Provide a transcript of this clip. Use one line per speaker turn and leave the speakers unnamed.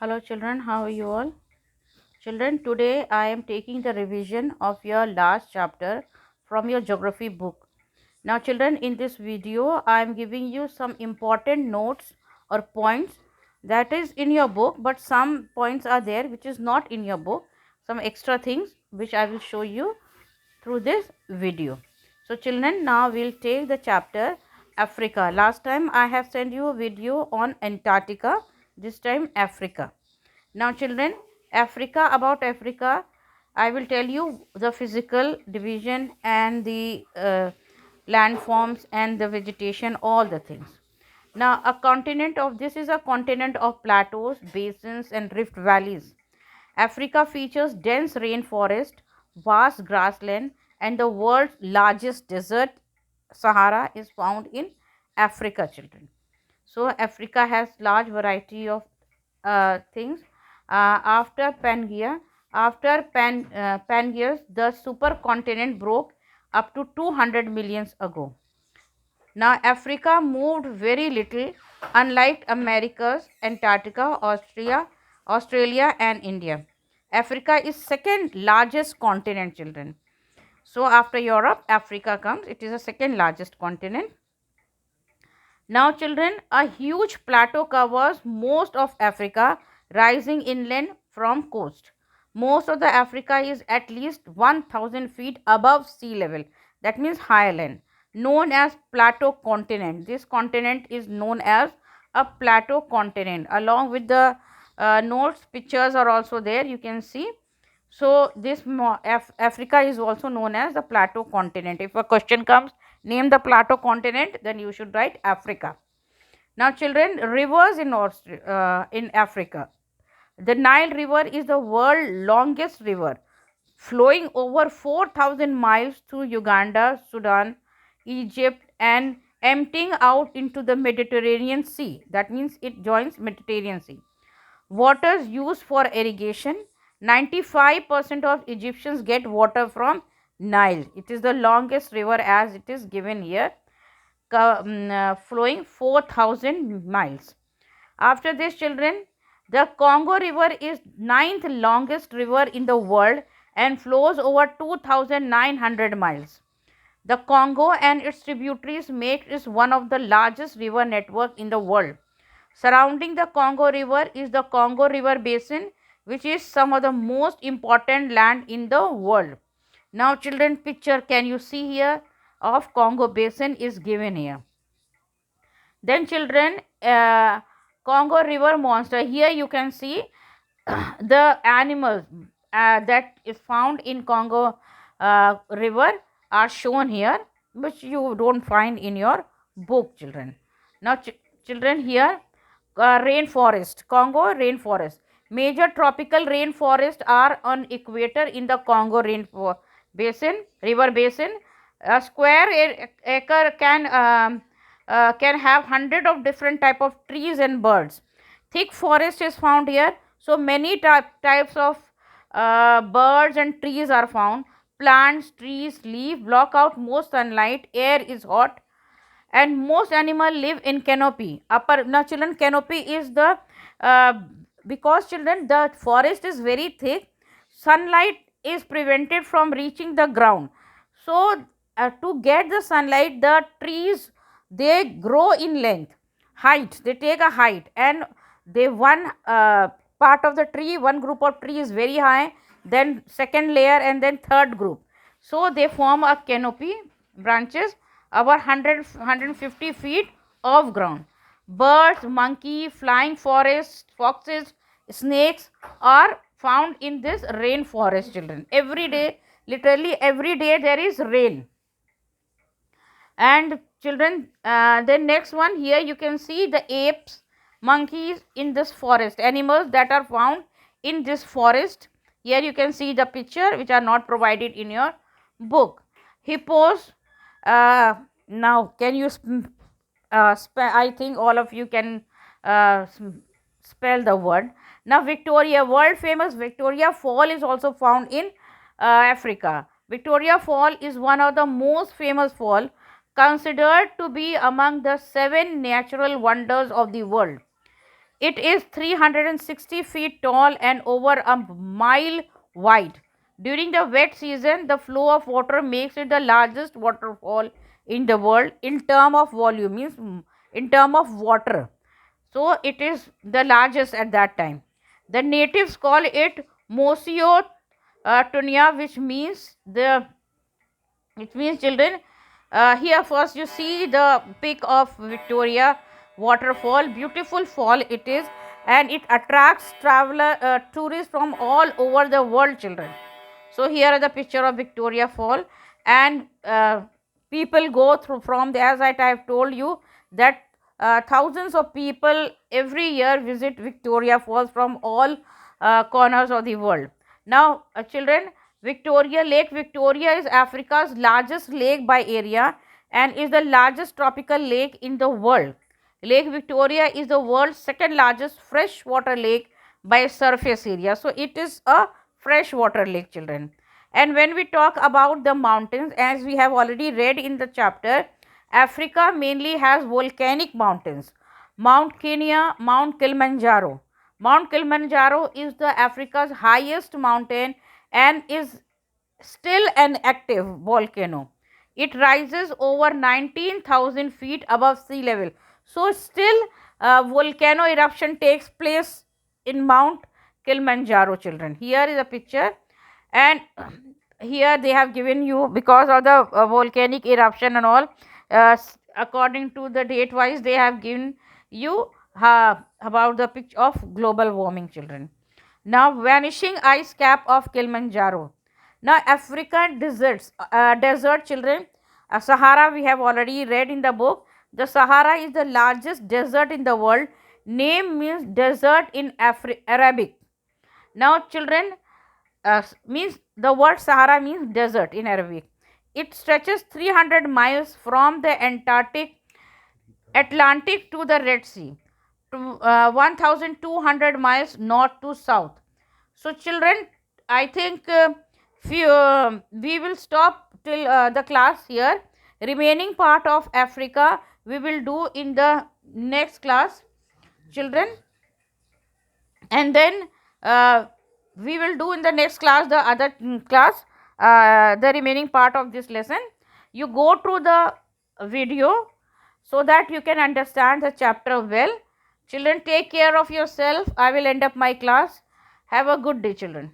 Hello children, how are you all? Children, today I am taking the revision of your last chapter from your geography book. Now children, in this video I am giving you some important notes or points that is in your book, but some points are there which is not in your book, some extra things which I will show you through this video. So children, now we'll take the chapter Africa. Last time I have sent you a video on Antarctica, this time Africa. Now children, about Africa, I will tell you the physical division and the landforms and the vegetation, all the things. Now a continent of this is a continent of plateaus, basins and rift valleys. Africa features dense rainforest, vast grassland and the world's largest desert, Sahara, is found in Africa, children. So Africa has large variety of things. After Pangaea, the supercontinent broke up to 200 millions ago. Now Africa moved very little, unlike Americas, Antarctica, Australia and India. Africa is second largest continent, children. So after Europe, Africa comes. It is the second largest continent. Now children, a huge plateau covers most of Africa, rising inland from coast. Most of the Africa is at least 1000 feet above sea level, that means higher land, known as plateau continent. This continent is known as a plateau continent. Along with the notes, pictures are also there, you can see. So this Africa is also known as the plateau continent. If a question comes, name the plateau continent, then you should write Africa. Now children, rivers in Africa. The Nile River is the world's longest river, flowing over 4,000 miles through Uganda, Sudan, Egypt and emptying out into the Mediterranean Sea. That means it joins Mediterranean Sea. Waters used for irrigation. 95% of Egyptians get water from Nile. It is the longest river as it is given here, flowing 4,000 miles. After this children, the Congo river is ninth longest river in the world and flows over 2,900 miles. The Congo and its tributaries make it one of the largest river network in the world. Surrounding the Congo river is the Congo river basin, which is some of the most important land in the world. Now children, picture can you see here of Congo basin is given here. Then children, Congo river monster, here you can see the animals that is found in Congo river are shown here, which you don't find in your book, children. Now children, here rainforest, Congo rainforest. Major tropical rainforests are on equator in the Congo river basin. A square acre can have hundred of different type of trees and birds. Thick forest is found here, so many types of birds and trees are found. Plants, trees, leaf block out most sunlight. Air is hot and most animal live in canopy. Upper, now children, canopy is the uh, because children, the forest is very thick, sunlight is prevented from reaching the ground. So to get the sunlight, the trees, they grow in length, height, they take a height, and they one part of the tree, one group of tree is very high, then second layer and then third group, so they form a canopy, branches over 150 feet of ground. Birds, monkey, flying forest, foxes, snakes are found in this rainforest, children. Every day, literally every day, there is rain. And children, then next one, here you can see the apes, monkeys in this forest, animals that are found in this forest. Here you can see the picture which are not provided in your book. Hippos, now can you I think all of you can spell the word. Now Victoria, world famous Victoria Fall is also found in Africa. Victoria Fall is one of the most famous fall, considered to be among the 7 natural wonders of the world. It is 360 feet tall and over a mile wide. During the wet season, the flow of water makes it the largest waterfall in the world in term of volume, means in term of water. So it is the largest at that time. The natives call it Mosio Tunia, which means children. Here first you see the peak of Victoria waterfall. Beautiful fall it is, and it attracts tourists from all over the world, children. So here are the picture of Victoria Fall, and people go through from there. As I have told you that thousands of people every year visit Victoria Falls from all corners of the world. Now, children, Lake Victoria is Africa's largest lake by area and is the largest tropical lake in the world. Lake Victoria is the world's second largest freshwater lake by surface area. So, it is a freshwater lake, children. And when we talk about the mountains, as we have already read in the chapter, Africa mainly has volcanic mountains. Mount Kenya, Mount Kilimanjaro. Mount Kilimanjaro is the Africa's highest mountain and is still an active volcano. It rises over 19,000 feet above sea level. So, still volcano eruption takes place in Mount Kilimanjaro, children. Here is a picture, and here they have given you, because of the volcanic eruption and all, according to the date wise, they have given you about the picture of global warming, children. Now, vanishing ice cap of Kilimanjaro. Now, African desert, children. Sahara we have already read in the book. The Sahara is the largest desert in the world. Name means desert in Arabic. Now, children, means the word Sahara means desert in Arabic. It stretches 300 miles from the Atlantic to the Red Sea, to 1200 miles north to south. So, children, I think we will stop till the class here. Remaining part of Africa we will do in the next class, children, and then we will do in the next class the other class, the remaining part of this lesson. You go through the video so that you can understand the chapter well. Children, take care of yourself. I will end up my class. Have a good day, children.